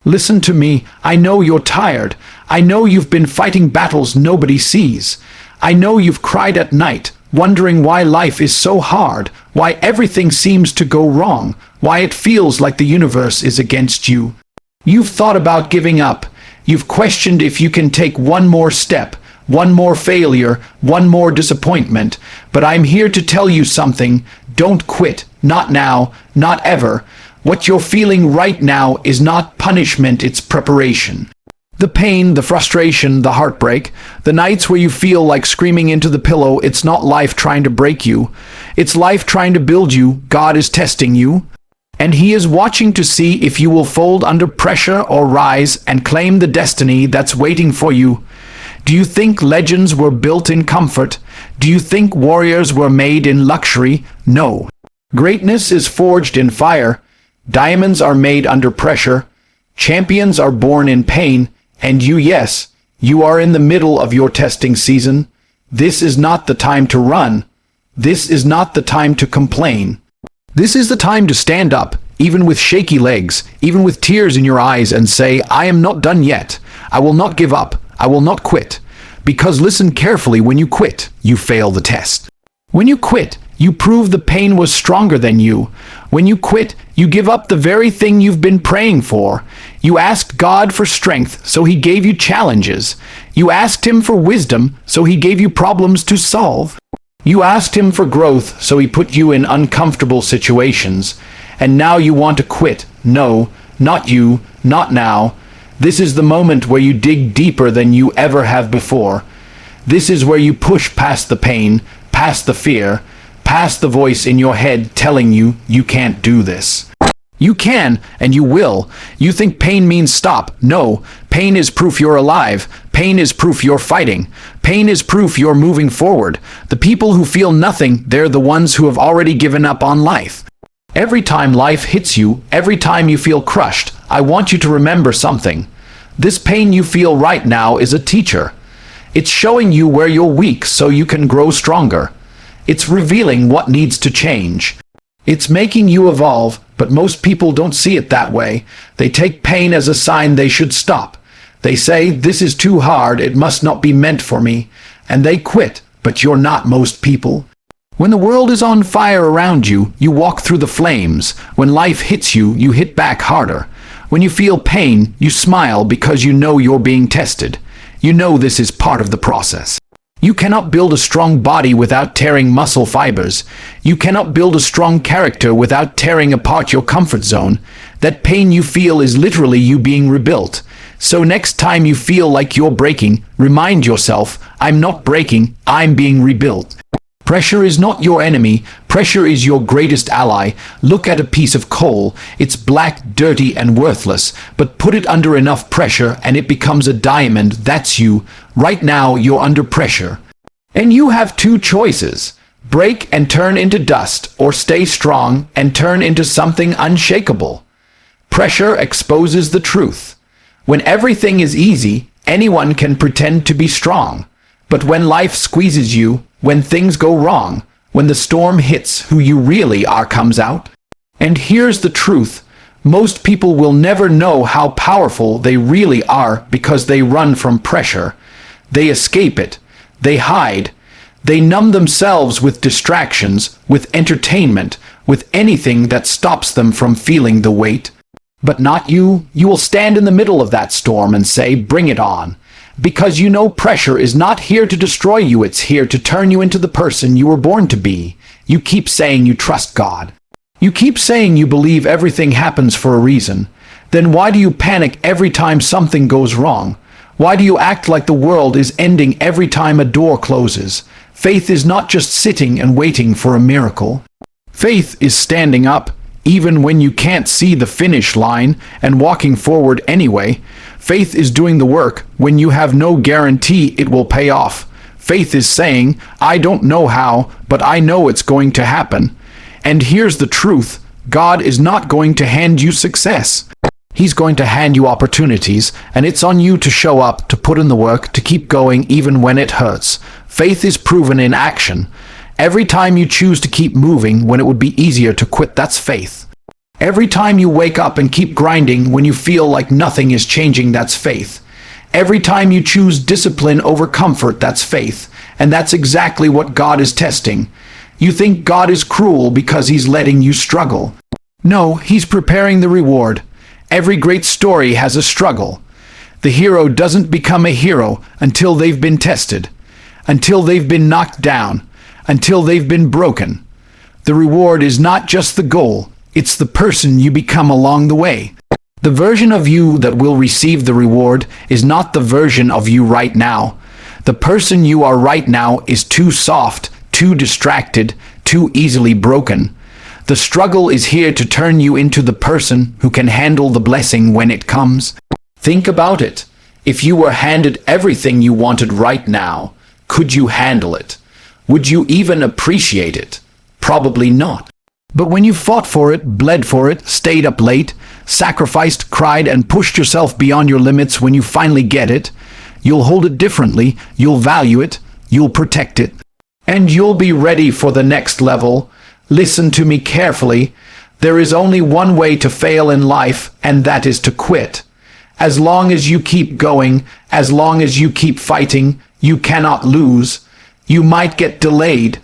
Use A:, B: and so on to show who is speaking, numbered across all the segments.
A: Listen to me. I know you're tired. I know you've been fighting battles nobody sees. I know you've cried at night, wondering why life is so hard, why everything seems to go wrong, why it feels like the universe is against you. You've thought about giving up. You've questioned if you can take one more step, one more failure, one more disappointment. But I'm here to tell you something. Don't quit. Not now. Not ever. What you're feeling right now is not punishment, it's preparation. The pain, the frustration, the heartbreak, the nights where you feel like screaming into the pillow, it's not life trying to break you. It's life trying to build you. God is testing you. And He is watching to see if you will fold under pressure or rise and claim the destiny that's waiting for you. Do you think legends were built in comfort? Do you think warriors were made in luxury? No. Greatness is forged in fire. Diamonds are made under pressure. Champions are born in pain. And you, yes, you are in the middle of your testing season. This is not the time to run. This is not the time to complain. This is the time to stand up, even with shaky legs, even with tears in your eyes, and say, I am not done yet. I will not give up. I will not quit. Because listen carefully, when you quit, you fail the test. When you quit, you prove the pain was stronger than you. When you quit, you give up the very thing you've been praying for. You asked God for strength, so He gave you challenges. You asked Him for wisdom, so He gave you problems to solve. You asked Him for growth, so He put you in uncomfortable situations. And now you want to quit. No, not you, not now. This is the moment where you dig deeper than you ever have before. This is where you push past the pain, past the fear, past the voice in your head telling you you can't do this. You can, and you will. You think pain means stop. No, pain is proof you're alive. Pain is proof you're fighting. Pain is proof you're moving forward. The people who feel nothing, they're the ones who have already given up on life. Every time life hits you, every time you feel crushed, I want you to remember something. This pain you feel right now is a teacher. It's showing you where you're weak so you can grow stronger. It's revealing what needs to change. It's making you evolve, but most people don't see it that way. They take pain as a sign they should stop. They say, this is too hard, it must not be meant for me. And they quit, but you're not most people. When the world is on fire around you, you walk through the flames. When life hits you, you hit back harder. When you feel pain, you smile because you know you're being tested. You know this is part of the process. You cannot build a strong body without tearing muscle fibers. You cannot build a strong character without tearing apart your comfort zone. That pain you feel is literally you being rebuilt. So next time you feel like you're breaking, remind yourself, I'm not breaking, I'm being rebuilt. Pressure is not your enemy. Pressure is your greatest ally. Look at a piece of coal. It's black, dirty, and worthless. But put it under enough pressure and it becomes a diamond. That's you. Right now, you're under pressure. And you have two choices. Break and turn into dust, or stay strong and turn into something unshakable. Pressure exposes the truth. When everything is easy, anyone can pretend to be strong. But when life squeezes you, when things go wrong, when the storm hits, who you really are comes out. And here's the truth. Most people will never know how powerful they really are because they run from pressure. They escape it. They hide. They numb themselves with distractions, with entertainment, with anything that stops them from feeling the weight. But not you. You will stand in the middle of that storm and say, bring it on. Because you know pressure is not here to destroy you, it's here to turn you into the person you were born to be. You keep saying you trust God. You keep saying you believe everything happens for a reason. Then why do you panic every time something goes wrong? Why do you act like the world is ending every time a door closes? Faith is not just sitting and waiting for a miracle. Faith is standing up, even when you can't see the finish line, and walking forward anyway. Faith is doing the work when you have no guarantee it will pay off. Faith is saying, I don't know how, but I know it's going to happen. And here's the truth. God is not going to hand you success. He's going to hand you opportunities, and it's on you to show up, to put in the work, to keep going even when it hurts. Faith is proven in action. Every time you choose to keep moving when it would be easier to quit, that's faith. Every time you wake up and keep grinding when you feel like nothing is changing, that's faith. Every time you choose discipline over comfort, that's faith. And that's exactly what God is testing. You think God is cruel because he's letting you struggle. No, he's preparing the reward. Every great story has a struggle. The hero doesn't become a hero until they've been tested, until they've been knocked down, until they've been broken. The reward is not just the goal, it's the person you become along the way. The version of you that will receive the reward is not the version of you right now. The person you are right now is too soft, too distracted, too easily broken. The struggle is here to turn you into the person who can handle the blessing when it comes. Think about it. If you were handed everything you wanted right now, could you handle it? Would you even appreciate it? Probably not. But when you fought for it, bled for it, stayed up late, sacrificed, cried, and pushed yourself beyond your limits, when you finally get it, you'll hold it differently, you'll value it, you'll protect it. And you'll be ready for the next level. Listen to me carefully. There is only one way to fail in life, and that is to quit. As long as you keep going, as long as you keep fighting, you cannot lose. You might get delayed.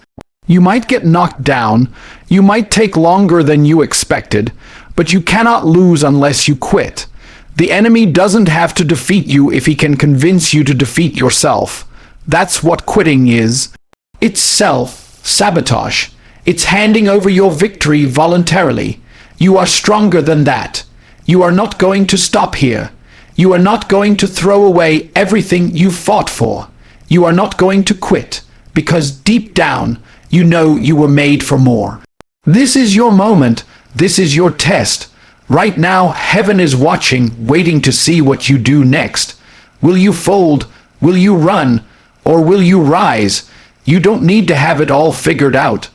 A: You might get knocked down. You might take longer than you expected, but you cannot lose unless you quit. The enemy doesn't have to defeat you if he can convince you to defeat yourself. That's what quitting is. It's self-sabotage. It's handing over your victory voluntarily. You are stronger than that. You are not going to stop here. You are not going to throw away everything you fought for. You are not going to quit, because deep down, you know you were made for more. This is your moment. This is your test. Right now, heaven is watching, waiting to see what you do next. Will you fold? Will you run? Or will you rise? You don't need to have it all figured out.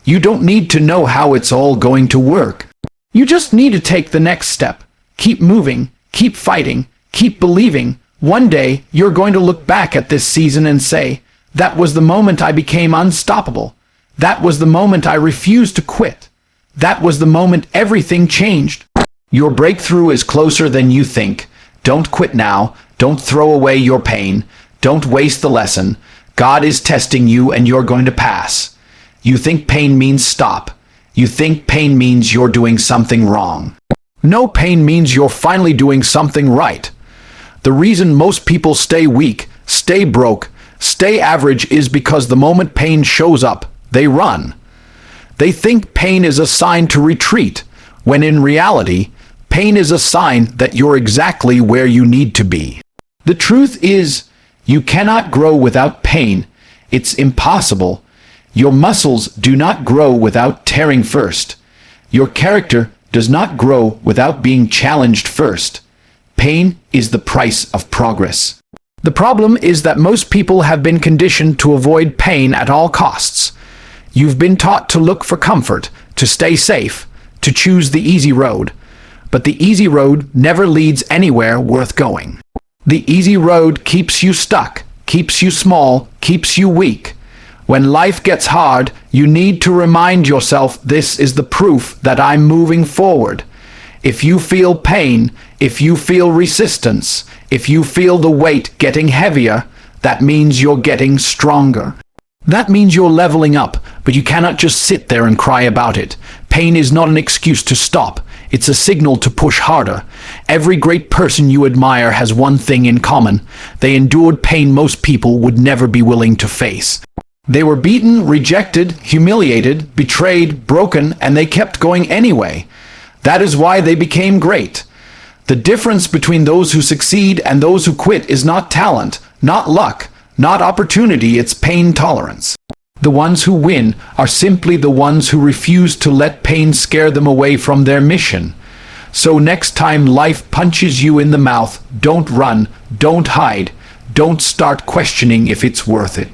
A: You don't need to know how it's all going to work. You just need to take the next step. Keep moving, keep fighting, keep believing. One day, you're going to look back at this season and say, that was the moment I became unstoppable. That was the moment I refused to quit. That was the moment everything changed. Your breakthrough is closer than you think. Don't quit now. Don't throw away your pain. Don't waste the lesson. God is testing you and you're going to pass. You think pain means stop. You think pain means you're doing something wrong. No, pain means you're finally doing something right. The reason most people stay weak, stay broke, stay average is because the moment pain shows up, they run. They think pain is a sign to retreat, when in reality, pain is a sign that you're exactly where you need to be. The truth is, you cannot grow without pain. It's impossible. Your muscles do not grow without tearing first. Your character does not grow without being challenged first. Pain is the price of progress. The problem is that most people have been conditioned to avoid pain at all costs. You've been taught to look for comfort, to stay safe, to choose the easy road. But the easy road never leads anywhere worth going. The easy road keeps you stuck, keeps you small, keeps you weak. When life gets hard, you need to remind yourself, this is the proof that I'm moving forward. If you feel pain, if you feel resistance, if you feel the weight getting heavier, that means you're getting stronger. That means you're leveling up, but you cannot just sit there and cry about it. Pain is not an excuse to stop. It's a signal to push harder. Every great person you admire has one thing in common. They endured pain most people would never be willing to face. They were beaten, rejected, humiliated, betrayed, broken, and they kept going anyway. That is why they became great. The difference between those who succeed and those who quit is not talent, not luck, not opportunity, it's pain tolerance. The ones who win are simply the ones who refuse to let pain scare them away from their mission. So next time life punches you in the mouth, don't run, don't hide, don't start questioning if it's worth it.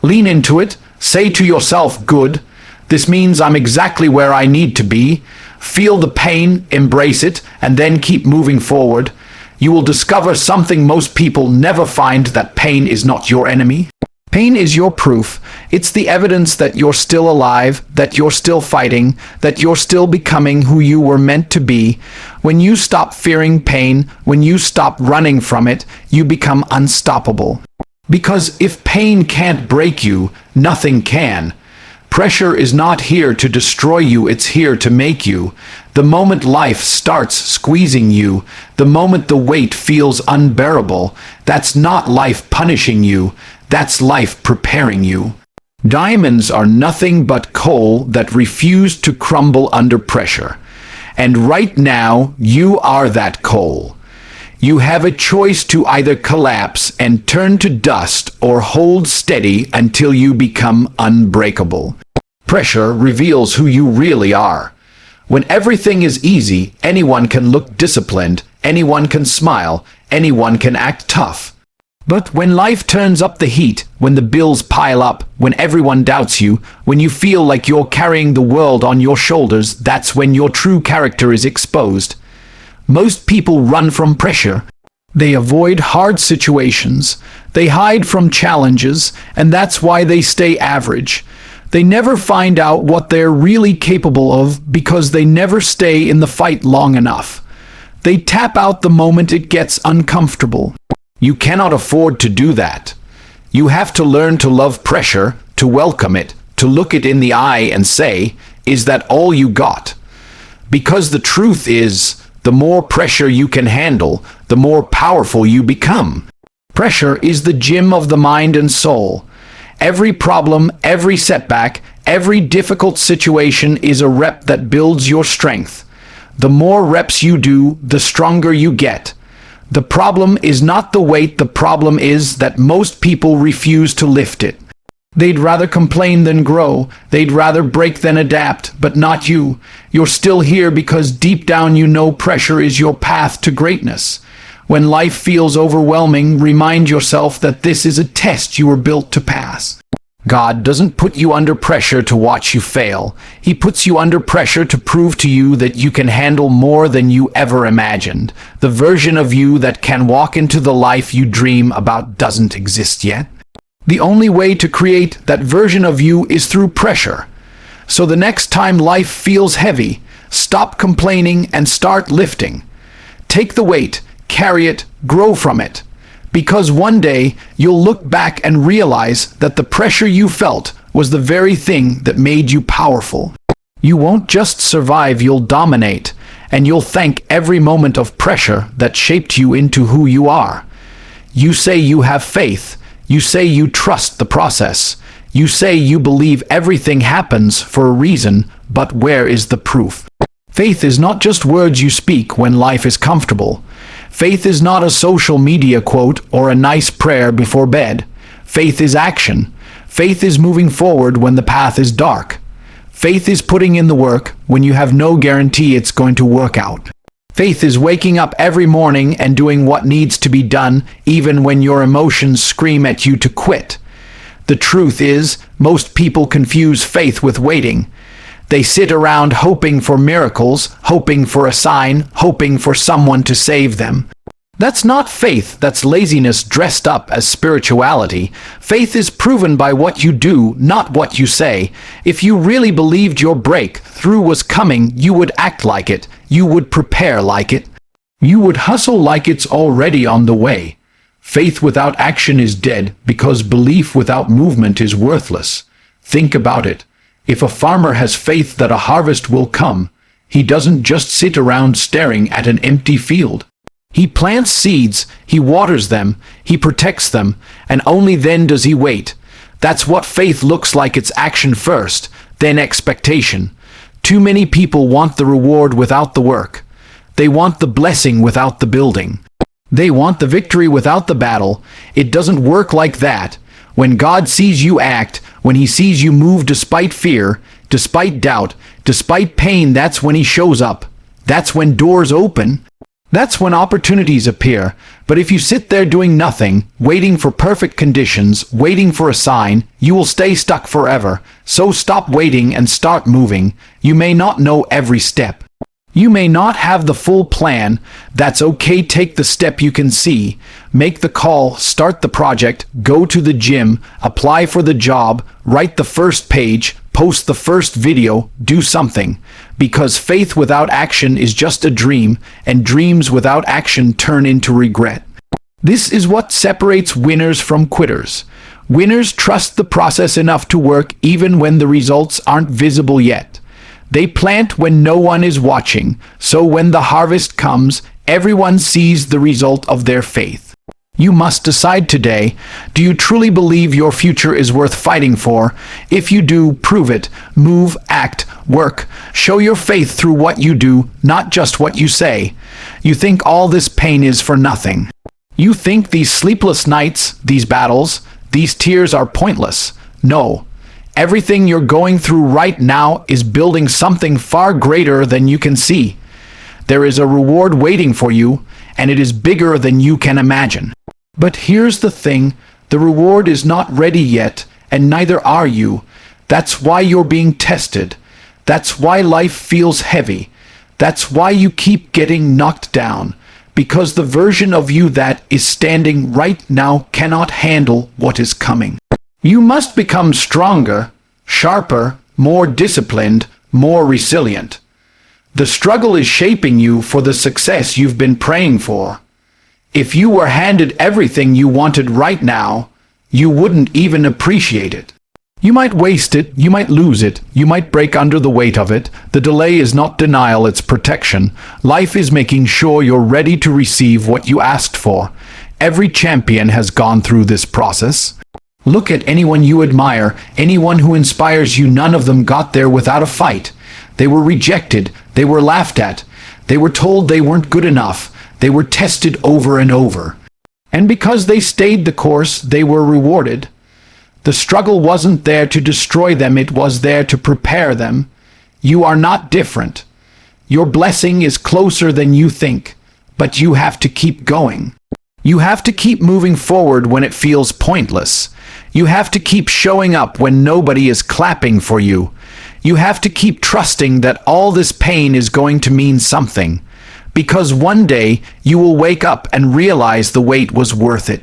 A: Lean into it, say to yourself, good, this means I'm exactly where I need to be. Feel the pain, embrace it, and then keep moving forward. You will discover something most people never find, that pain is not your enemy. Pain Pain is your proof. It's the evidence that you're still alive, that you're still fighting, that you're still becoming who you were meant to be. When you stop fearing pain, when you stop running from it, you become unstoppable. Because if pain can't break you, nothing can. Pressure is not here to destroy you, it's here to make you. The moment life starts squeezing you, the moment the weight feels unbearable, that's not life punishing you, that's life preparing you. Diamonds are nothing but coal that refuse to crumble under pressure. And right now, you are that coal. You have a choice to either collapse and turn to dust or hold steady until you become unbreakable. Pressure reveals who you really are. When everything is easy, anyone can look disciplined, anyone can smile, anyone can act tough. But when life turns up the heat, when the bills pile up, when everyone doubts you, when you feel like you're carrying the world on your shoulders, that's when your true character is exposed. Most people run from pressure. They avoid hard situations. They hide from challenges, and that's why they stay average. They never find out what they're really capable of because they never stay in the fight long enough. They tap out the moment it gets uncomfortable. You cannot afford to do that. You have to learn to love pressure, to welcome it, to look it in the eye and say, "Is that all you got?" Because the truth is, the more pressure you can handle, the more powerful you become. Pressure is the gym of the mind and soul. Every problem, every setback, every difficult situation is a rep that builds your strength. The more reps you do, the stronger you get. The problem is not the weight, the problem is that most people refuse to lift it. They'd rather complain than grow. They'd rather break than adapt, but not you. You're still here because deep down you know pressure is your path to greatness. When life feels overwhelming, remind yourself that this is a test you were built to pass. God doesn't put you under pressure to watch you fail. He puts you under pressure to prove to you that you can handle more than you ever imagined. The version of you that can walk into the life you dream about doesn't exist yet. The only way to create that version of you is through pressure. So the next time life feels heavy, stop complaining and start lifting. Take the weight, carry it, grow from it. Because one day you'll look back and realize that the pressure you felt was the very thing that made you powerful. You won't just survive, you'll dominate, and you'll thank every moment of pressure that shaped you into who you are. You say you have faith. You say you trust the process. You say you believe everything happens for a reason, but where is the proof? Faith is not just words you speak when life is comfortable. Faith is not a social media quote or a nice prayer before bed. Faith is action. Faith is moving forward when the path is dark. Faith is putting in the work when you have no guarantee it's going to work out. Faith is waking up every morning and doing what needs to be done, even when your emotions scream at you to quit. The truth is, most people confuse faith with waiting. They sit around hoping for miracles, hoping for a sign, hoping for someone to save them. That's not faith, that's laziness dressed up as spirituality. Faith is proven by what you do, not what you say. If you really believed your breakthrough was coming, you would act like it. You would prepare like it. You would hustle like it's already on the way. Faith without action is dead, because belief without movement is worthless. Think about it. If a farmer has faith that a harvest will come, he doesn't just sit around staring at an empty field. He plants seeds, he waters them, he protects them, and only then does he wait. That's what faith looks like. It's action first, then expectation. Too many people want the reward without the work. They want the blessing without the building. They want the victory without the battle. It doesn't work like that. When God sees you act, when he sees you move despite fear, despite doubt, despite pain, that's when he shows up. That's when doors open. That's when opportunities appear. But if you sit there doing nothing, waiting for perfect conditions, waiting for a sign, you will stay stuck forever. So stop waiting and start moving. You may not know every step. You may not have the full plan. That's okay. Take the step you can see. Make the call, start the project, go to the gym, apply for the job, write the first page, post the first video, do something. Because faith without action is just a dream, and dreams without action turn into regret. This is what separates winners from quitters. Winners trust the process enough to work even when the results aren't visible yet. They plant when no one is watching, so when the harvest comes, everyone sees the result of their faith. You must decide today, do you truly believe your future is worth fighting for? If you do, prove it. Move, act, work. Show your faith through what you do, not just what you say. You think all this pain is for nothing. You think these sleepless nights, these battles, these tears are pointless. No. Everything you're going through right now is building something far greater than you can see. There is a reward waiting for you, and it is bigger than you can imagine. But here's the thing, the reward is not ready yet, and neither are you. That's why you're being tested. That's why life feels heavy. That's why you keep getting knocked down. Because the version of you that is standing right now cannot handle what is coming. You must become stronger, sharper, more disciplined, more resilient. The struggle is shaping you for the success you've been praying for. If you were handed everything you wanted right now, you wouldn't even appreciate it. You might waste it, you might lose it, you might break under the weight of it. The delay is not denial, it's protection. Life is making sure you're ready to receive what you asked for. Every champion has gone through this process. Look at anyone you admire, anyone who inspires you. None of them got there without a fight. They were rejected, they were laughed at, they were told they weren't good enough, they were tested over and over. And because they stayed the course, they were rewarded. The struggle wasn't there to destroy them, it was there to prepare them. You are not different. Your blessing is closer than you think, but you have to keep going. You have to keep moving forward when it feels pointless. You have to keep showing up when nobody is clapping for you. You have to keep trusting that all this pain is going to mean something. Because one day you will wake up and realize the wait was worth it.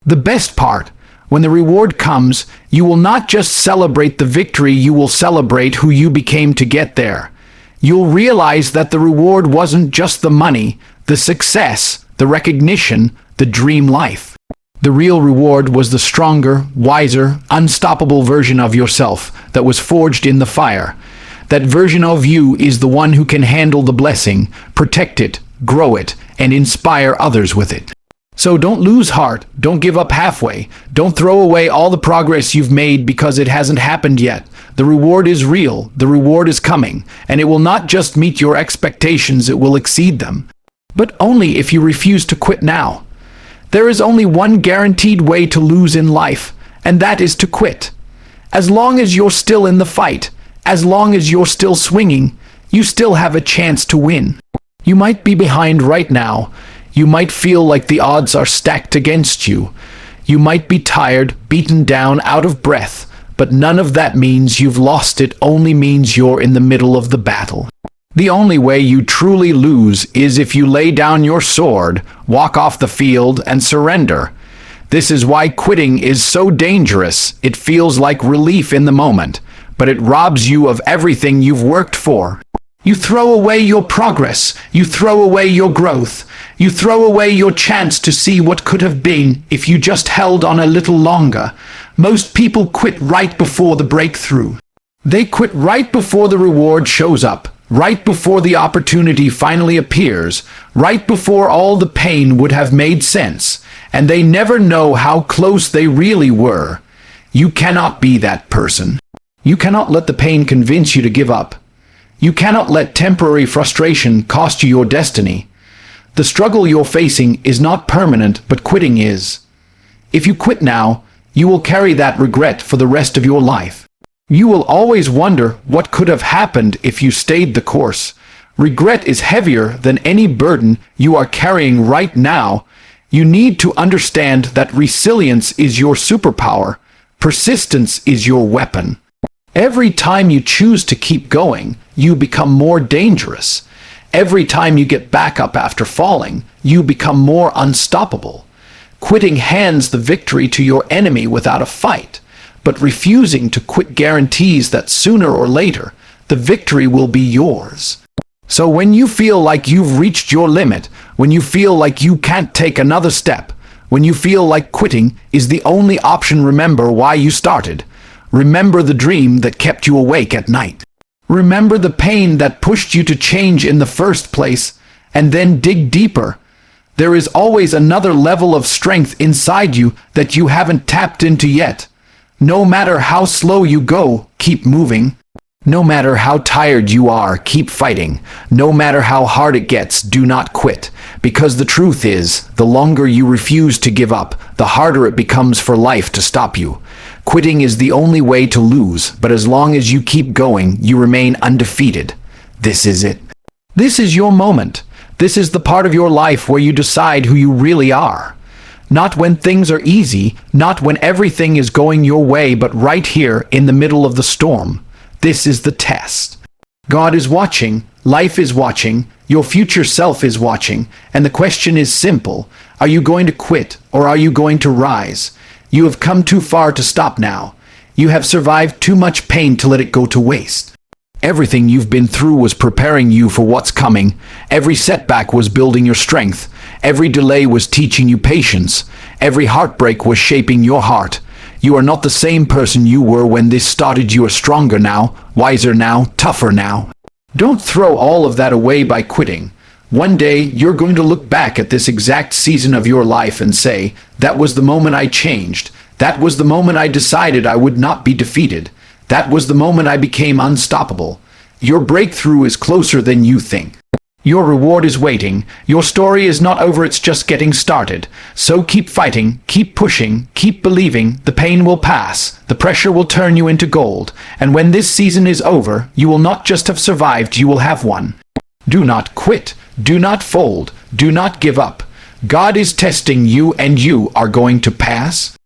A: The best part, when the reward comes, you will not just celebrate the victory, you will celebrate who you became to get there. You'll realize that the reward wasn't just the money, the success, the recognition, the dream life. The real reward was the stronger, wiser, unstoppable version of yourself that was forged in the fire. That version of you is the one who can handle the blessing, protect it, grow it, and inspire others with it. So don't lose heart, don't give up halfway, don't throw away all the progress you've made because it hasn't happened yet. The reward is real, the reward is coming, and it will not just meet your expectations, it will exceed them. But only if you refuse to quit now. There is only one guaranteed way to lose in life, and that is to quit. As long as you're still in the fight, as long as you're still swinging, you still have a chance to win. You might be behind right now. You might feel like the odds are stacked against you. You might be tired, beaten down, out of breath, but none of that means you've lost, it only means you're in the middle of the battle. The only way you truly lose is if you lay down your sword, walk off the field, and surrender. This is why quitting is so dangerous. It feels like relief in the moment, but it robs you of everything you've worked for. You throw away your progress, you throw away your growth, you throw away your chance to see what could have been if you just held on a little longer. Most people quit right before the breakthrough. They quit right before the reward shows up, right before the opportunity finally appears, right before all the pain would have made sense, and they never know how close they really were. You cannot be that person. You cannot let the pain convince you to give up. You cannot let temporary frustration cost you your destiny. The struggle you're facing is not permanent, but quitting is. If you quit now, you will carry that regret for the rest of your life. You will always wonder what could have happened if you stayed the course. Regret is heavier than any burden you are carrying right now. You need to understand that resilience is your superpower. Persistence is your weapon. Every time you choose to keep going, you become more dangerous. Every time you get back up after falling, you become more unstoppable. Quitting hands the victory to your enemy without a fight, but refusing to quit guarantees that sooner or later, the victory will be yours. So when you feel like you've reached your limit, when you feel like you can't take another step, when you feel like quitting is the only option, remember why you started. Remember the dream that kept you awake at night. Remember the pain that pushed you to change in the first place, and then dig deeper. There is always another level of strength inside you that you haven't tapped into yet. No matter how slow you go, keep moving. No matter how tired you are, keep fighting. No matter how hard it gets, do not quit. Because the truth is, the longer you refuse to give up, the harder it becomes for life to stop you. Quitting is the only way to lose, but as long as you keep going, you remain undefeated. This is it. This is your moment. This is the part of your life where you decide who you really are. Not when things are easy, not when everything is going your way, but right here in the middle of the storm. This is the test. God is watching, life is watching, your future self is watching, and the question is simple. Are you going to quit, or are you going to rise? You have come too far to stop now. You have survived too much pain to let it go to waste. Everything you've been through was preparing you for what's coming. Every setback was building your strength. Every delay was teaching you patience. Every heartbreak was shaping your heart. You are not the same person you were when this started. You are stronger now, wiser now, tougher now. Don't throw all of that away by quitting. One day, you're going to look back at this exact season of your life and say, that was the moment I changed. That was the moment I decided I would not be defeated. That was the moment I became unstoppable. Your breakthrough is closer than you think. Your reward is waiting. Your story is not over, it's just getting started. So keep fighting, keep pushing, keep believing. The pain will pass. The pressure will turn you into gold. And when this season is over, you will not just have survived, you will have won. Do not quit. Do not fold. Do not give up. God is testing you, and you are going to pass.